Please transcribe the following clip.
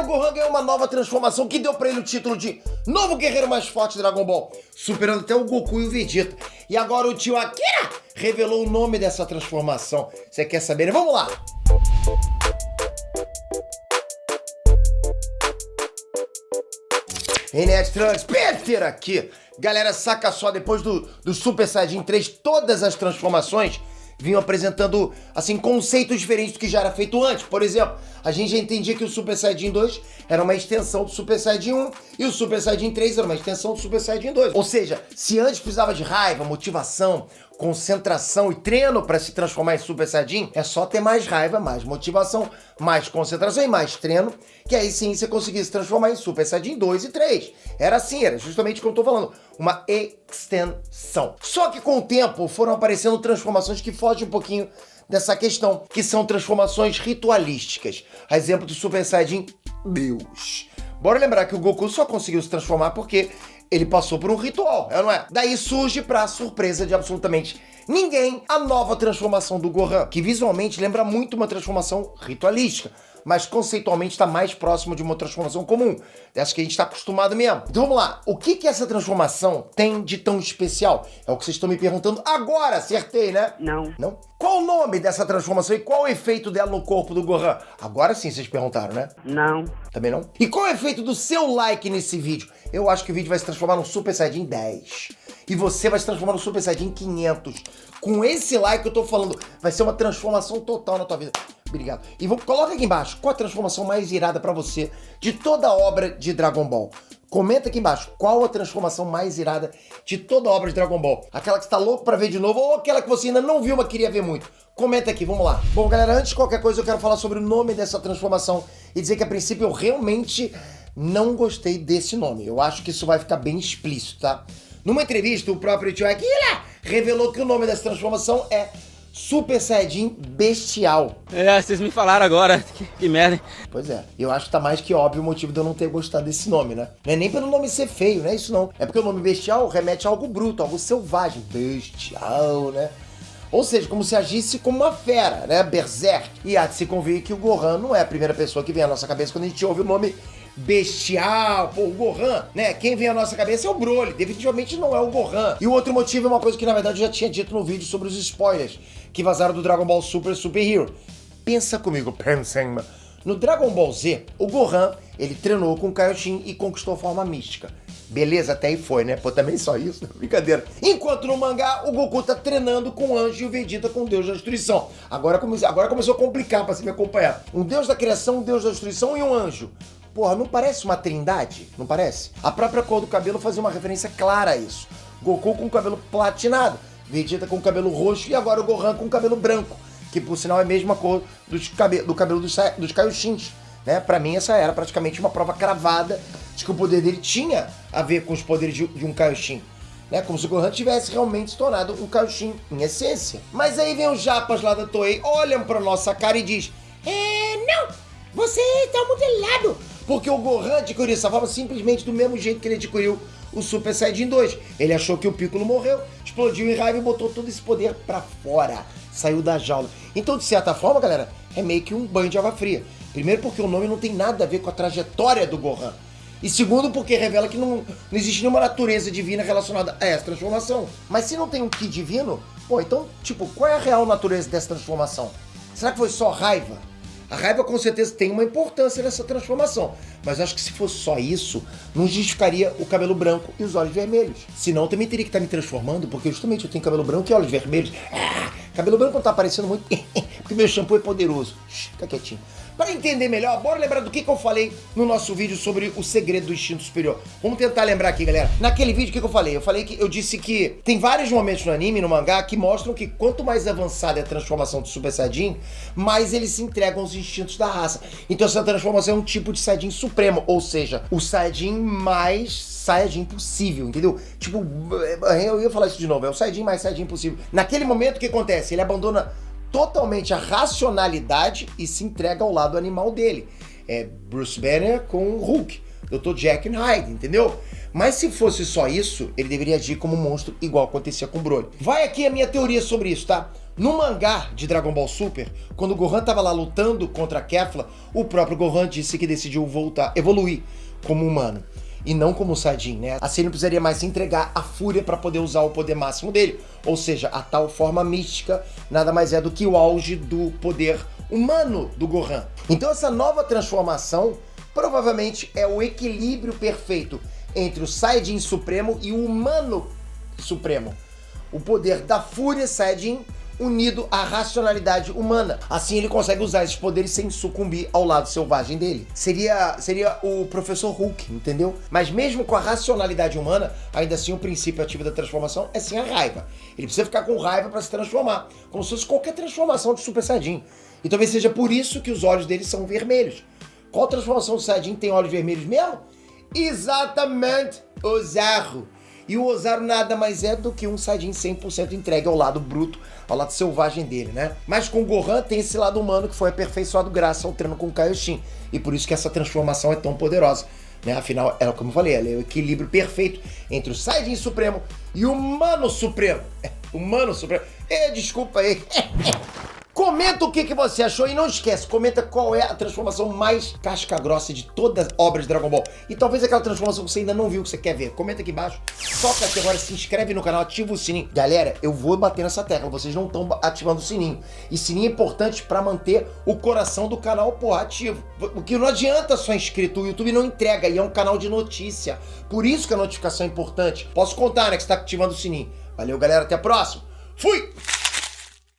Galera, o Gohan ganhou uma nova transformação que deu pra ele o título de Novo Guerreiro Mais Forte de Dragon Ball, superando até o Goku e o Vegeta. E agora o tio Akira revelou o nome dessa transformação. Você quer saber? Vamos lá! Net Trunks, Peter aqui. Galera, saca só, depois do Super Saiyajin 3, todas as transformações vinham apresentando, assim, conceitos diferentes do que já era feito antes. Por exemplo, a gente já entendia que o Super Saiyajin 2 era uma extensão do Super Saiyajin 1 e o Super Saiyajin 3 era uma extensão do Super Saiyajin 2. Ou seja, se antes precisava de raiva, motivação, concentração e treino para se transformar em Super Saiyajin, é só ter mais raiva, mais motivação, mais concentração e mais treino, que aí sim você conseguia se transformar em Super Saiyajin 2 e 3. Era assim, era justamente o que eu tô falando, uma extensão. Só que com o tempo foram aparecendo transformações que fogem um pouquinho dessa questão, que são transformações ritualísticas. A exemplo do Super Saiyajin Deus. Bora lembrar que o Goku só conseguiu se transformar porque ele passou por um ritual, não é? Daí surge, pra surpresa de absolutamente ninguém, a nova transformação do Gohan, que visualmente lembra muito uma transformação ritualística, mas conceitualmente está mais próximo de uma transformação comum, dessa que a gente está acostumado mesmo. Então vamos lá, o que essa transformação tem de tão especial? É o que vocês estão me perguntando agora, acertei, né? Não. Não? Qual o nome dessa transformação e qual o efeito dela no corpo do Gohan? Agora sim vocês perguntaram, né? Não. Também não? E qual é o efeito do seu like nesse vídeo? Eu acho que o vídeo vai se transformar num Super Saiyajin 10. E você vai se transformar num Super Saiyajin 500. Com esse like que eu tô falando, vai ser uma transformação total na tua vida. Obrigado. E coloca aqui embaixo, qual a transformação mais irada pra você de toda a obra de Dragon Ball? Comenta aqui embaixo, qual a transformação mais irada de toda a obra de Dragon Ball? Aquela que você tá louco pra ver de novo ou aquela que você ainda não viu, mas queria ver muito? Comenta aqui, vamos lá. Bom, galera, antes de qualquer coisa eu quero falar sobre o nome dessa transformação e dizer que a princípio eu realmente não gostei desse nome. Eu acho que isso vai ficar bem explícito, tá? Numa entrevista, o próprio tio Akira revelou que o nome dessa transformação é Super Saiyajin Bestial. É, vocês me falaram agora, que merda, hein? Pois é, eu acho que tá mais que óbvio o motivo de eu não ter gostado desse nome, né? Não é nem pelo nome ser feio, não é isso não. É porque o nome Bestial remete a algo bruto, algo selvagem. Bestial, né? Ou seja, como se agisse como uma fera, né? Berserk. E há de se convir que o Gohan não é a primeira pessoa que vem à nossa cabeça quando a gente ouve o nome Bestial, pô, o Gohan, né? Quem vem à nossa cabeça é o Broly, definitivamente não é o Gohan. E o outro motivo é uma coisa que na verdade eu já tinha dito no vídeo sobre os spoilers que vazaram do Dragon Ball Super Hero. Pensa comigo, pensem. No Dragon Ball Z, o Gohan, ele treinou com o Kaioshin e conquistou a forma mística. Beleza, até aí foi, né? Pô, também só isso, brincadeira. Enquanto no mangá, o Goku tá treinando com o Anjo e o Vegeta com o Deus da Destruição. Agora começou a complicar pra se me acompanhar. Um Deus da Criação, um Deus da Destruição e um Anjo. Porra, não parece uma trindade? Não parece? A própria cor do cabelo fazia uma referência clara a isso. Goku com o cabelo platinado, Vegeta com o cabelo roxo e agora o Gohan com o cabelo branco, que por sinal é a mesma cor do cabelo dos Kaioshins, né? Pra mim essa era praticamente uma prova cravada de que o poder dele tinha a ver com os poderes de um Kaioshin, né? Como se o Gohan tivesse realmente se tornado um Kaioshin em essência. Mas aí vem os japas lá da Toei, olham pra nossa cara e diz: não, você está modelado. Porque o Gohan adquiriu essa forma simplesmente do mesmo jeito que ele adquiriu o Super Saiyajin 2. Ele achou que o Piccolo morreu, explodiu em raiva e botou todo esse poder pra fora. Saiu da jaula. Então, de certa forma, galera, é meio que um banho de água fria. Primeiro porque o nome não tem nada a ver com a trajetória do Gohan. E segundo porque revela que não existe nenhuma natureza divina relacionada a essa transformação. Mas se não tem um Ki divino, pô, então, tipo, qual é a real natureza dessa transformação? Será que foi só raiva? A raiva com certeza tem uma importância nessa transformação, mas eu acho que se fosse só isso, não justificaria o cabelo branco e os olhos vermelhos. Senão eu também teria que estar me transformando, porque justamente eu tenho cabelo branco e olhos vermelhos. Cabelo branco não tá aparecendo muito, porque meu shampoo é poderoso. Fica quietinho. Para entender melhor, bora lembrar do que eu falei no nosso vídeo sobre o segredo do instinto superior. Vamos tentar lembrar aqui, galera. Naquele vídeo, o que eu falei? Eu disse que tem vários momentos no anime, no mangá, que mostram que quanto mais avançada é a transformação do Super Saiyajin, mais eles se entregam aos instintos da raça. Então essa transformação é um tipo de Saiyajin supremo, ou seja, o Saiyajin mais Saiyajin possível, entendeu? Tipo, eu ia falar isso de novo, é o Saiyajin mais Saiyajin possível. Naquele momento, o que acontece? Ele abandona totalmente a racionalidade e se entrega ao lado animal dele. É Bruce Banner com o Hulk, Dr. Jekyll e Hyde, entendeu? Mas se fosse só isso, ele deveria agir como um monstro igual acontecia com o Broly. Vai aqui a minha teoria sobre isso, tá? No mangá de Dragon Ball Super, quando o Gohan tava lá lutando contra a Kefla, o próprio Gohan disse que decidiu evoluir como humano e não como Saiyajin, né? Assim ele não precisaria mais se entregar à fúria para poder usar o poder máximo dele, ou seja, a tal forma mística nada mais é do que o auge do poder humano do Gohan. Então essa nova transformação provavelmente é o equilíbrio perfeito entre o Saiyajin Supremo e o Humano Supremo. O poder da Fúria Saiyajin unido à racionalidade humana. Assim ele consegue usar esses poderes sem sucumbir ao lado selvagem dele. Seria o Professor Hulk, entendeu? Mas mesmo com a racionalidade humana, ainda assim o princípio ativo da transformação é sim a raiva. Ele precisa ficar com raiva para se transformar, como se fosse qualquer transformação de Super Saiyajin. E talvez seja por isso que os olhos dele são vermelhos. Qual transformação do Saiyajin tem olhos vermelhos mesmo? Exatamente, Ozaru. E o Ozaru nada mais é do que um Saiyajin 100% entregue ao lado bruto, ao lado selvagem dele, né? Mas com o Gohan tem esse lado humano que foi aperfeiçoado graças ao treino com o Kaioshin. E por isso que essa transformação é tão poderosa, né? Afinal, ela, como eu falei, ela é o equilíbrio perfeito entre o Saiyajin Supremo e o Humano Supremo. Humano Supremo. Desculpa aí. Comenta o que você achou e não esquece, comenta qual é a transformação mais casca-grossa de todas as obras de Dragon Ball. E talvez aquela transformação que você ainda não viu, que você quer ver. Comenta aqui embaixo. Toca aqui agora, se inscreve no canal, ativa o sininho. Galera, eu vou bater nessa tecla, vocês não estão ativando o sininho. E sininho é importante pra manter o coração do canal, porra, ativo. Porque não adianta só inscrito, o YouTube não entrega e é um canal de notícia. Por isso que a notificação é importante. Posso contar, né, que você tá ativando o sininho. Valeu, galera, até a próxima. Fui!